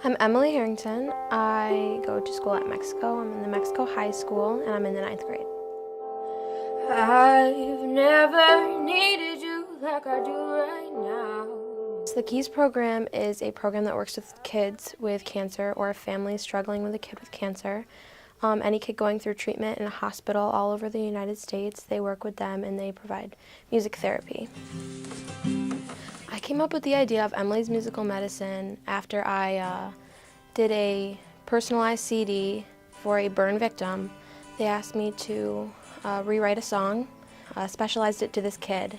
I'm Emily Harrington. I go to school at Mexico. I'm in the Mexico High School, and I'm in the 9th grade. I've never needed you like I do right now. So the KEYS program is a program that works with kids with cancer or a family struggling with a kid with cancer. Any kid going through treatment in a hospital all over the United States, they work with them and they provide music therapy. I came up with the idea of Emily's Musical Medicine after I did a personalized CD for a burn victim. They asked me to rewrite a song, specialized it to this kid,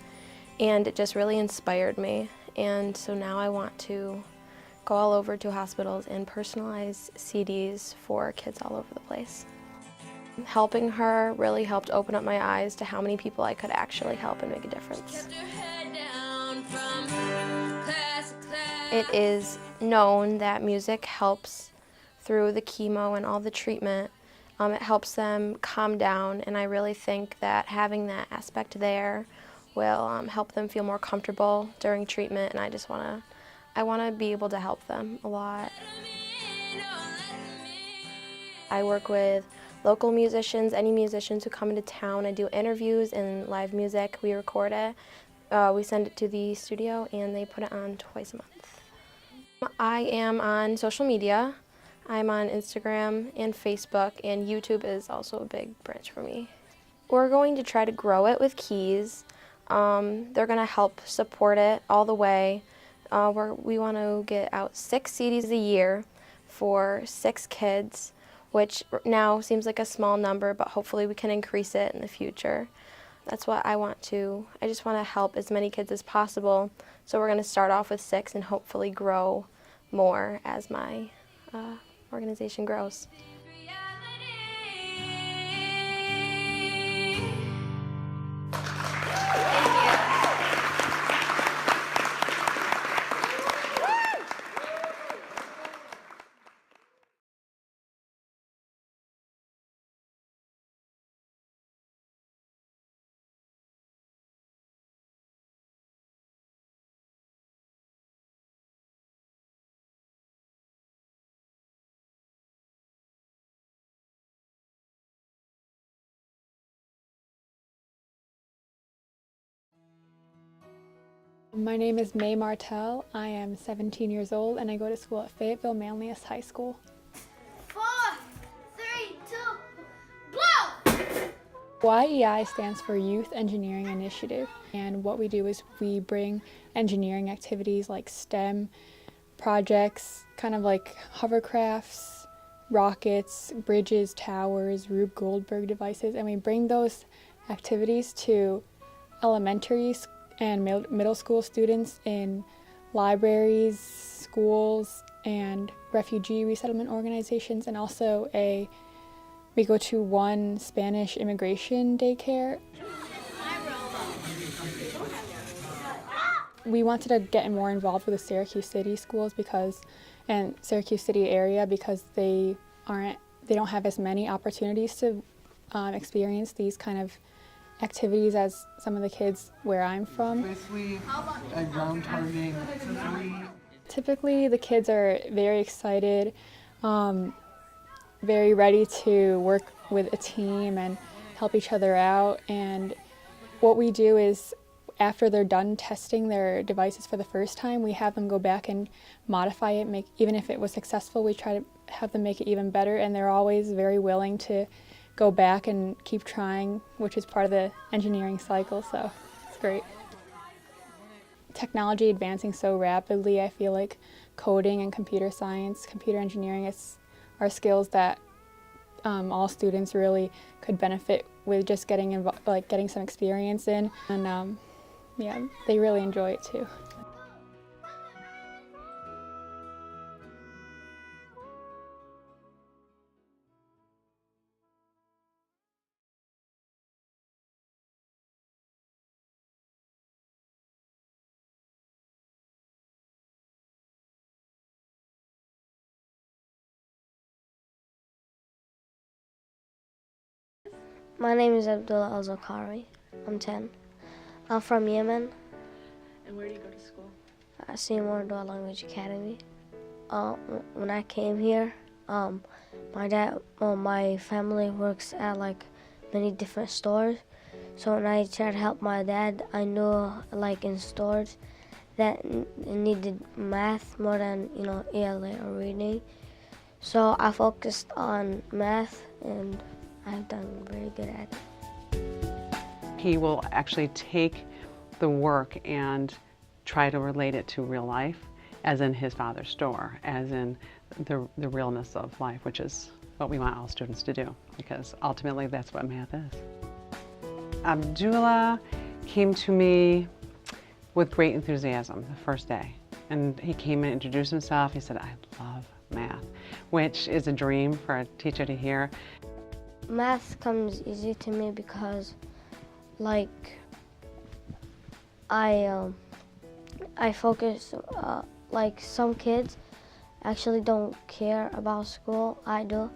and it just really inspired me. And so now I want to go all over to hospitals and personalize CDs for kids all over the place. Helping her really helped open up my eyes to how many people I could actually help and make a difference. It is known that music helps through the chemo and all the treatment. It helps them calm down, and I really think that having that aspect there will help them feel more comfortable during treatment, and I want to be able to help them a lot. I work with local musicians, any musicians who come into town. I do interviews and live music. We record it. We send it to the studio, and they put it on twice a month. I am on social media. I'm on Instagram and Facebook, and YouTube is also a big branch for me. We're going to try to grow it with KEYS. They're going to help support it all the way. We want to get out 6 CDs a year for 6 kids, which now seems like a small number, but hopefully we can increase it in the future. That's what I want to. I just want to help as many kids as possible. So we're going to start off with 6 and hopefully grow more as my organization grows. My name is May Martell. I am 17 years old and I go to school at Fayetteville Manlius High School. 4, 3, 2, blow! YEI stands for Youth Engineering Initiative, and what we do is we bring engineering activities like STEM projects, kind of like hovercrafts, rockets, bridges, towers, Rube Goldberg devices, and we bring those activities to elementary and middle school students in libraries, schools, and refugee resettlement organizations, and also we go to one Spanish immigration daycare. We wanted to get more involved with the Syracuse City schools and Syracuse City area because they don't have as many opportunities to experience these kind of activities as some of the kids where I'm from. Basically, a ground targeting 3. Typically, the kids are very excited, very ready to work with a team and help each other out. And what we do is, after they're done testing their devices for the first time, we have them go back and modify it. Even if it was successful, we try to have them make it even better, and they're always very willing to go back and keep trying, which is part of the engineering cycle, so it's great. Technology advancing so rapidly, I feel like coding and computer science, computer engineering are skills that all students really could benefit with just getting some experience in, and yeah, they really enjoy it too. My name is Abdullah Al-Zakari. I'm 10. I'm from Yemen. And where do you go to school? CNY Language Academy. when I came here, my family works at like many different stores. So when I tried to help my dad, I knew like in stores that it needed math more than ELA or reading. So I focused on math, and I've done very good at it. He will actually take the work and try to relate it to real life, as in his father's store, as in the realness of life, which is what we want all students to do, because ultimately that's what math is. Abdullah came to me with great enthusiasm the first day. And he came and introduced himself. He said, "I love math," which is a dream for a teacher to hear. Math comes easy to me because like I focus, like some kids actually don't care about school, I do.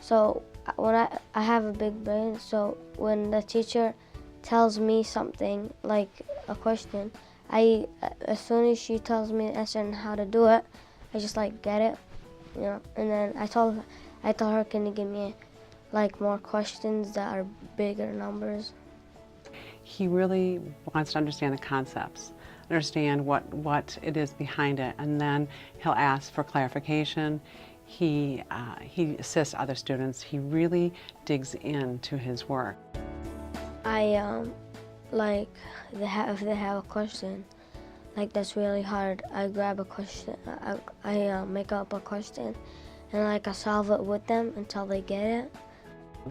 So when I have a big brain, so when the teacher tells me something, like a question, as soon as she tells me the answer and how to do it, I just like get it, and then I told her, can you give me like more questions that are bigger numbers? He really wants to understand the concepts, understand what it is behind it, and then he'll ask for clarification. He assists other students. He really digs into his work. Like if they have a question, like that's really hard, I grab a question, I make up a question, and like I solve it with them until they get it.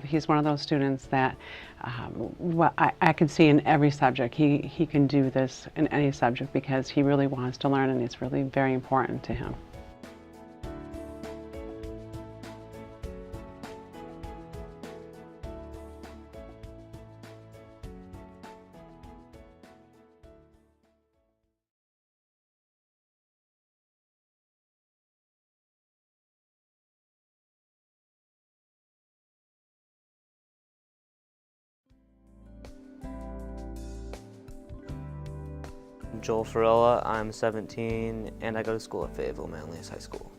He's one of those students that I can see in every subject. He can do this in any subject because he really wants to learn, and it's really very important to him. Joel Farella, I'm 17 and I go to school at Fayetteville Manlius High School.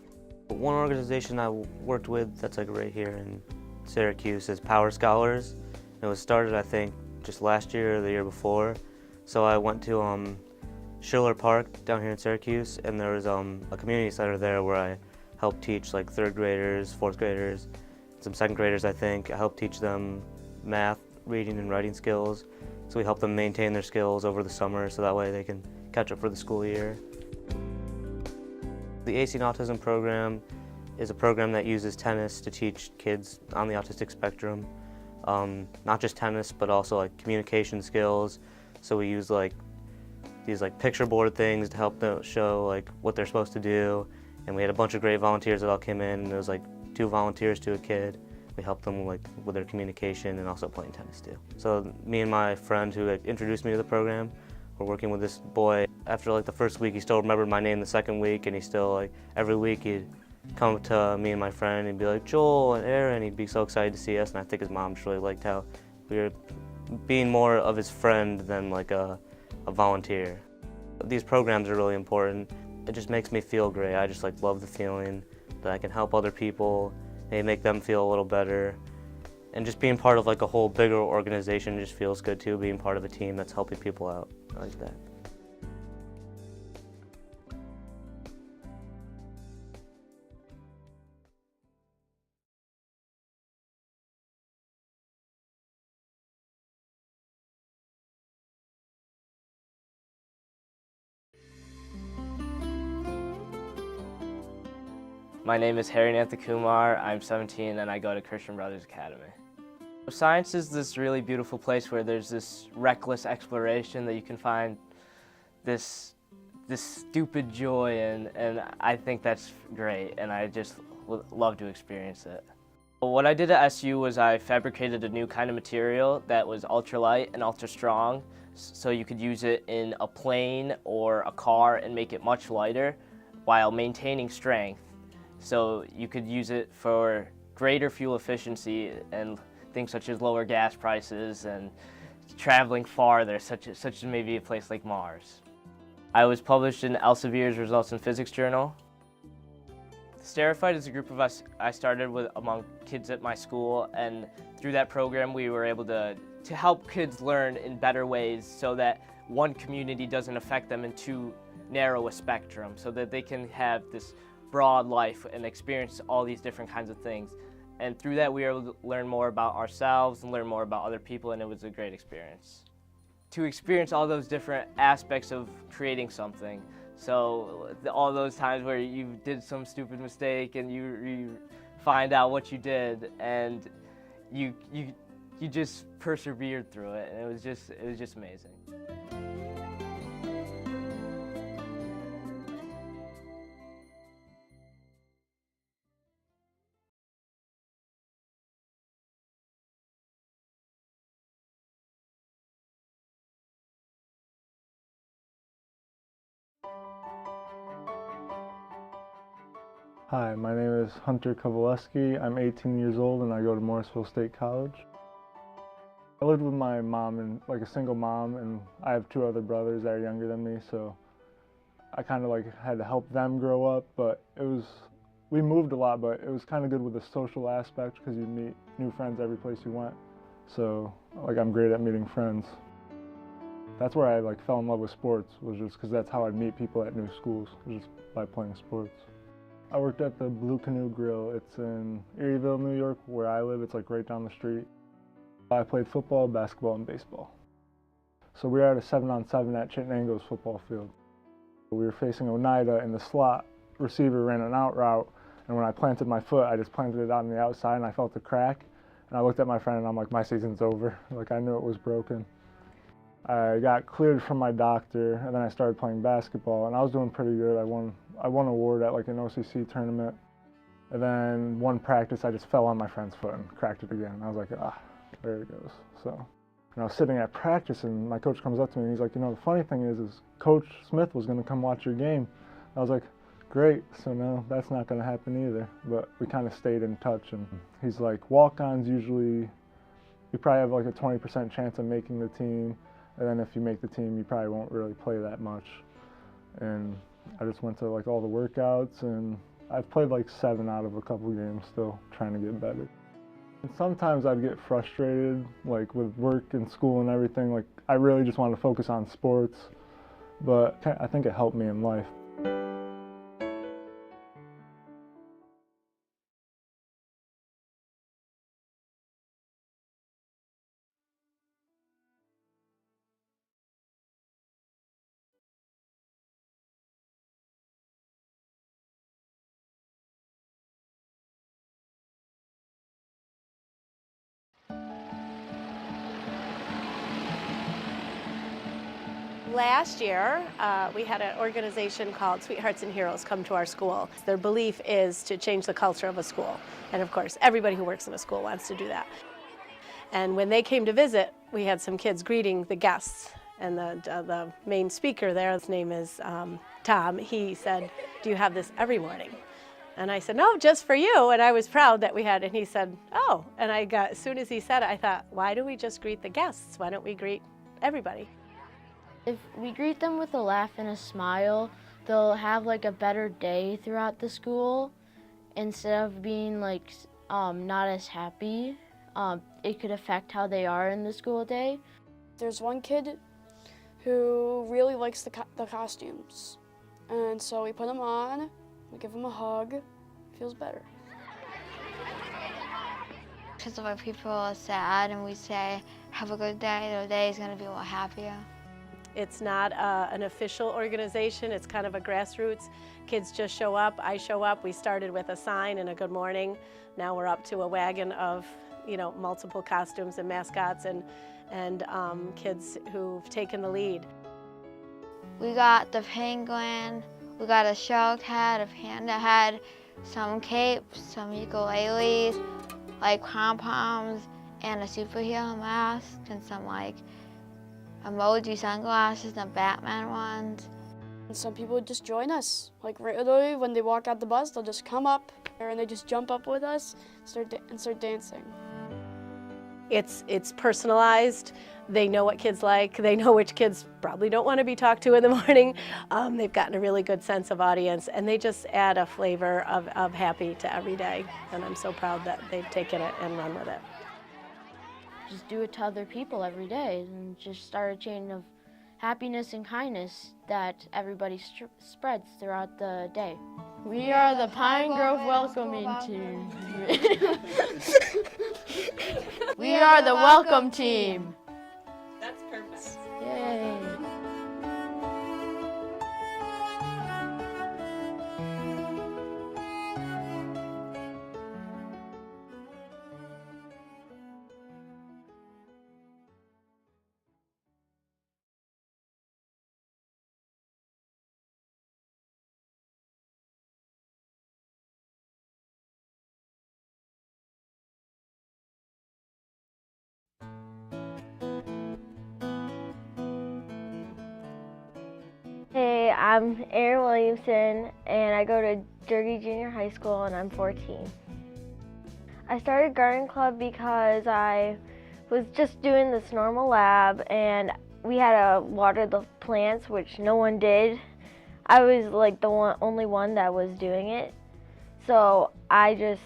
One organization I worked with that's like right here in Syracuse is Power Scholars. It was started I think just last year or the year before. So I went to Schiller Park down here in Syracuse, and there was a community center there where I helped teach like 3rd graders, 4th graders, some 2nd graders I think. I helped teach them math, reading and writing skills. So we help them maintain their skills over the summer so that way they can catch up for the school year. The AC and Autism program is a program that uses tennis to teach kids on the autistic spectrum. Not just tennis, but also like communication skills. So we use like these like picture board things to help them show like what they're supposed to do. And we had a bunch of great volunteers that all came in, and it was like 2 volunteers to a kid. We helped them like with their communication and also playing tennis too. So me and my friend who introduced me to the program, we're working with this boy. After like the first week, he still remembered my name the 2nd week, and he still like every week he'd come to me and my friend and be like, "Joel and Aaron," he'd be so excited to see us, and I think his mom just really liked how we were being more of his friend than like a volunteer. These programs are really important. It just makes me feel great. I just like love the feeling that I can help other people, maybe make them feel a little better. And just being part of like a whole bigger organization just feels good too, being part of a team that's helping people out. I like that. My name is Harry Nanthakumar. I'm 17 and I go to Christian Brothers Academy. Science is this really beautiful place where there's this reckless exploration that you can find this stupid joy in, and I think that's great, and I just would love to experience it. What I did at SU was I fabricated a new kind of material that was ultralight and ultra strong, so you could use it in a plane or a car and make it much lighter while maintaining strength. So you could use it for greater fuel efficiency and things such as lower gas prices and traveling farther, such as maybe a place like Mars. I was published in Elsevier's Results in Physics journal. Sterified is a group of us I started with among kids at my school, and through that program we were able to help kids learn in better ways so that one community doesn't affect them in too narrow a spectrum, so that they can have this broad life and experience all these different kinds of things. And through that we were able to learn more about ourselves and learn more about other people, and it was a great experience. To experience all those different aspects of creating something. So all those times where you did some stupid mistake and you find out what you did, and you just persevered through it, and it was just amazing. Hi, my name is Hunter Kowaleski. I'm 18 years old and I go to Morrisville State College. I lived with my mom, and like a single mom, and I have 2 other brothers that are younger than me, so I kind of like had to help them grow up, but we moved a lot, but it was kind of good with the social aspect because you meet new friends every place you went. So like I'm great at meeting friends. That's where I like fell in love with sports, was just because that's how I'd meet people at new schools, just by playing sports. I worked at the Blue Canoe Grill. It's in Erieville, New York, where I live. It's like right down the street. I played football, basketball, and baseball. So we were at a 7-on-7 at Chittenango's football field. We were facing Oneida, and the slot receiver ran an out route, and when I planted my foot, I just planted it on the outside, and I felt the crack. And I looked at my friend, and I'm like, my season's over. Like, I knew it was broken. I got cleared from my doctor, and then I started playing basketball, and I was doing pretty good. I won an award at like an OCC tournament, and then one practice I just fell on my friend's foot and cracked it again. I was like, there it goes. So, and I was sitting at practice, and my coach comes up to me, and he's like, the funny thing is Coach Smith was going to come watch your game. I was like, great. So no, that's not going to happen either. But we kind of stayed in touch, and he's like, walk-ons usually, you probably have like a 20% chance of making the team. And then if you make the team, you probably won't really play that much. And I just went to like all the workouts, and I've played like 7 out of a couple games, still trying to get better. And sometimes I'd get frustrated, like with work and school and everything. Like I really just wanted to focus on sports, but I think it helped me in life. Last year, we had an organization called Sweethearts and Heroes come to our school. Their belief is to change the culture of a school. And of course, everybody who works in a school wants to do that. And when they came to visit, we had some kids greeting the guests. And the main speaker there, his name is Tom, he said, "Do you have this every morning?" And I said, "No, just for you." And I was proud that we had it. And he said, "Oh." And as soon as he said it, I thought, why do we just greet the guests? Why don't we greet everybody? If we greet them with a laugh and a smile, they'll have like a better day throughout the school instead of being like not as happy. It could affect how they are in the school day. There's one kid who really likes the costumes, and so we put them on, we give him a hug, feels better. Because when people are sad and we say, "Have a good day," their day is going to be a lot happier. It's not an official organization, it's kind of a grassroots. Kids just show up, I show up. We started with a sign and a good morning. Now we're up to a wagon of multiple costumes and mascots and kids who've taken the lead. We got the penguin, we got a shark head, a panda head, some capes, some ukuleles, like pom-poms, and a superhero mask, and some like emoji sunglasses and Batman ones. And some people would just join us. Like literally when they walk out the bus, they'll just come up and they just jump up with us and start dancing. It's personalized. They know what kids like. They know which kids probably don't want to be talked to in the morning. They've gotten a really good sense of audience, and they just add a flavor of happy to every day. And I'm so proud that they've taken it and run with it. Just do it to other people every day and just start a chain of happiness and kindness that everybody spreads throughout the day. We are the Pine Grove Welcoming Team. We are the Welcome Team. That's perfect. Yay. Hey, I'm Erin Williamson, and I go to Durkee Junior High School, and I'm 14. I started garden club because I was just doing this normal lab, and we had to water the plants, which no one did. I was like the only one that was doing it, so I just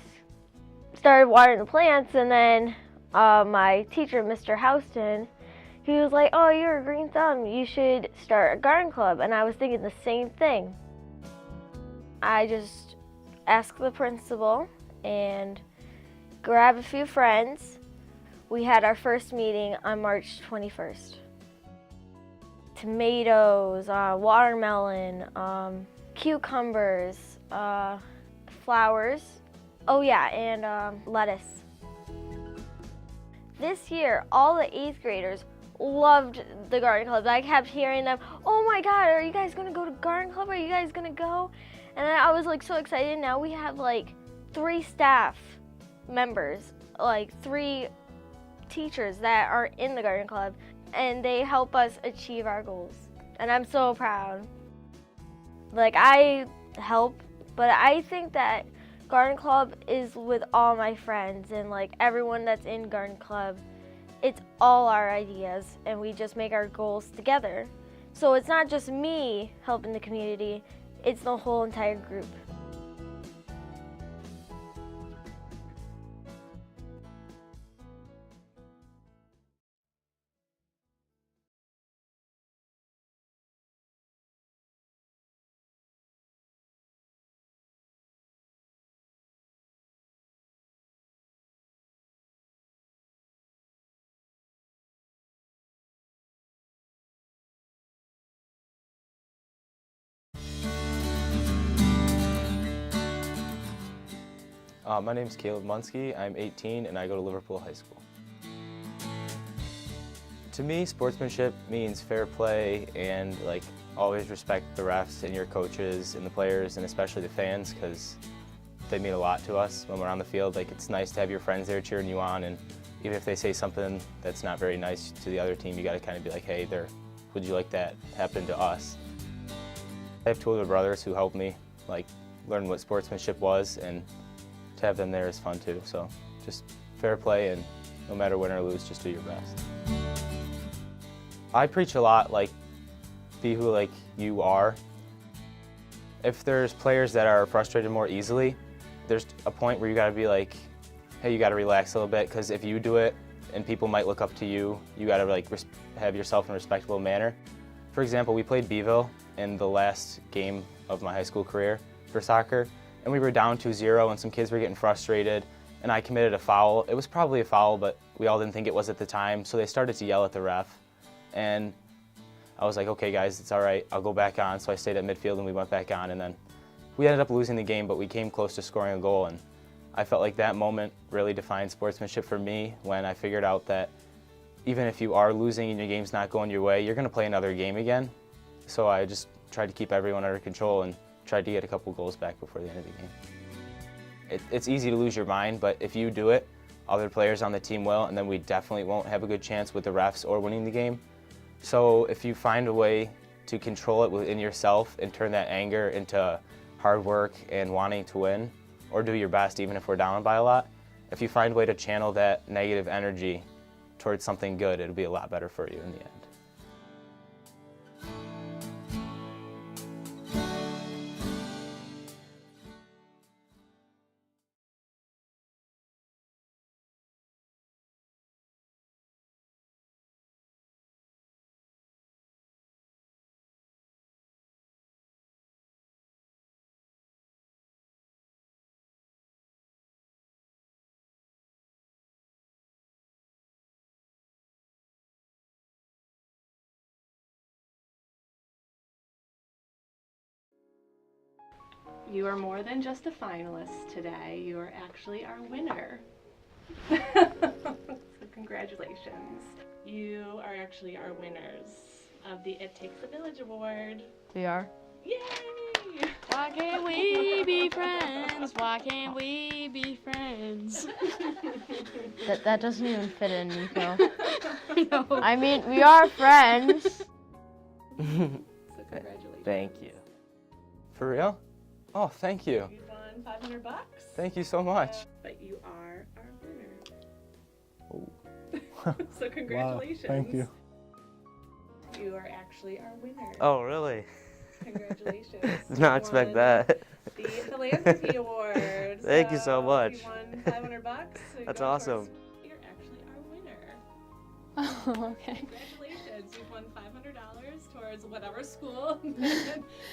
started watering the plants, and then my teacher, Mr. Houston, he was like, "Oh, you're a green thumb. You should start a garden club." And I was thinking the same thing. I just asked the principal and grabbed a few friends. We had our first meeting on March 21st. Tomatoes, watermelon, cucumbers, flowers. Oh yeah, and lettuce. This year, all the 8th graders loved the garden club. I kept hearing them, "Oh my God, are you guys gonna go to garden club? Are you guys gonna go?" And I was like so excited. Now we have like 3 staff members, like 3 teachers that are in the garden club, and they help us achieve our goals. And I'm so proud. Like, I help, but I think that garden club is with all my friends and like everyone that's in garden club. It's all our ideas, and we just make our goals together. So it's not just me helping the community, it's the whole entire group. My name is Caleb Munsky. I'm 18 and I go to Liverpool High School. To me, sportsmanship means fair play and like always respect the refs and your coaches and the players and especially the fans because they mean a lot to us when we're on the field. Like, it's nice to have your friends there cheering you on, and even if they say something that's not very nice to the other team, you got to kind of be like, "Hey, would you like that happen to us?" I have 2 older brothers who helped me like learn what sportsmanship was, and to have them there is fun too. So just fair play, and no matter win or lose, just do your best. I preach a lot, like, be who like you are. If there's players that are frustrated more easily, there's a point where you gotta be like, hey, you gotta relax a little bit, because if you do it and people might look up to you, you gotta like have yourself in a respectable manner. For example, we played Beeville in the last game of my high school career for soccer, and we were down 2-0 and some kids were getting frustrated, and I committed a foul. It was probably a foul, but we all didn't think it was at the time, so they started to yell at the ref. And I was like, "Okay guys, it's all right, I'll go back on." So I stayed at midfield and we went back on, and then we ended up losing the game, but we came close to scoring a goal, and I felt like that moment really defined sportsmanship for me when I figured out that even if you are losing and your game's not going your way, you're gonna play another game again. So I just tried to keep everyone under control and tried to get a couple goals back before the end of the game. It's easy to lose your mind, but if you do it, other players on the team will, and then we definitely won't have a good chance with the refs or winning the game. So if you find a way to control it within yourself and turn that anger into hard work and wanting to win, or do your best even if we're down by a lot, if you find a way to channel that negative energy towards something good, it'll be a lot better for you in the end. You are more than just a finalist today. You are actually our winner. So congratulations. You are actually our winners of the It Takes a Village Award. We are. Yay! Why can't we be friends? Why can't we be friends? That doesn't even fit in, Nico. No. I mean, we are friends. So congratulations. Thank you. For real? Oh, thank you. You won $500. Thank you so much. But you are our winner. Oh. So congratulations. Wow, thank you. You are actually our winner. Oh, really? Congratulations. Did not expect that. The Philanthropy Award. Thank you so much. You won $500. So That's go awesome. towards- You're actually our winner. Oh, okay. Congratulations. You've won $500 towards whatever school.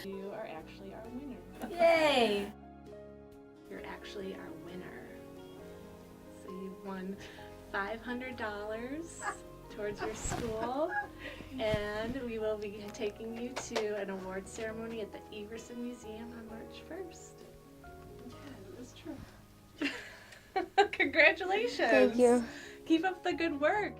You are actually our winner. Yay! You're actually our winner. So you've won $500 towards your school, and we will be taking you to an award ceremony at the Everson Museum on March 1st. Yeah, that's true. Congratulations. Thank you. Keep up the good work.